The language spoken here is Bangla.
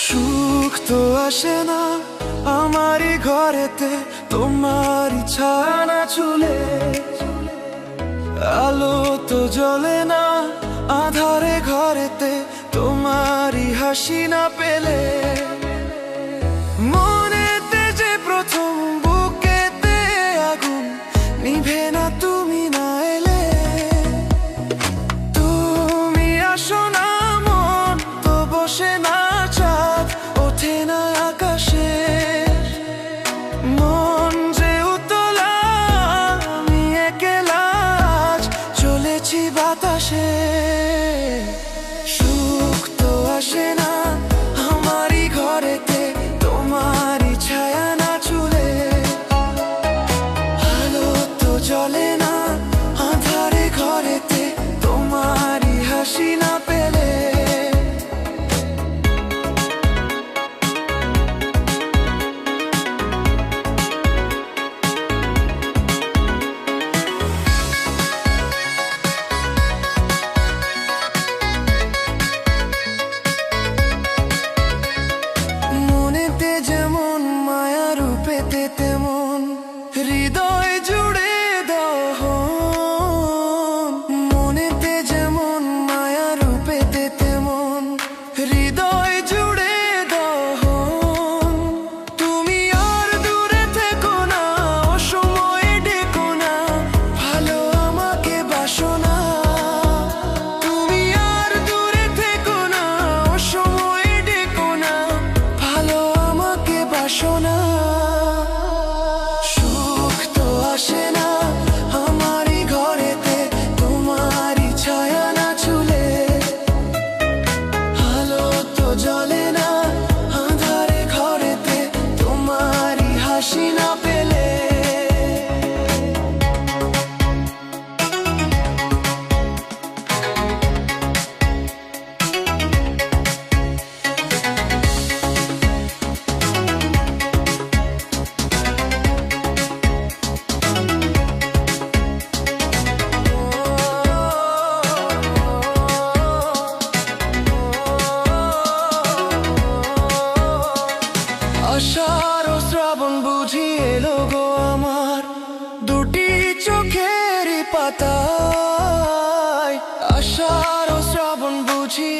সুখ তো আসে না আমারই ঘরেতে, তোমারই ছায়া না ছুলে। আলো তো জ্বলে না আধারে ঘরেতে, তোমারই হাসি না পেলে। মনেতে যে প্রথম বুকেতে আগুন নিভে না তুমি না এলে। তুমি আসো না মন তো বসে না চাঁদ ওঠে না আকাশে। মন যে উতলা আমি একলা আজ চলেছি বাতাসে। সুখ তো আসে না আমারই ঘরেতে, তোমারই ছায়া না ছুলে। আলো তো জ্বলে না আঁধারে ঘরেতে, তোমারই হাসি না পেলে। মনেতে যেমন মায়া রূপেতে তেমন হৃদয় জুড়ে দহন। মনেতে যেমন মায়া রূপেতে তেমন হৃদয় জুড়ে দহন। তুমি আর দূরে থেকো না অসময়ে ডেকো না, ভালো আমাকে বাসো না। তুমি আর দূরে থেকো না অসময়ে ডেকো না, ভালো আমাকে বাসো না। সুখ তো আসে না আমারই ঘরেতে, তোমারই ছায়া না ছুলে। আলো তো জ্বলে না আঁধারে ঘরেতে, তোমারই হাসি না পেলে। আষাঢ় ও শ্রাবণ বুঝি এলো গো আমার দুটি চোখের পাতায়। আষাঢ় ও শ্রাবণ বুঝি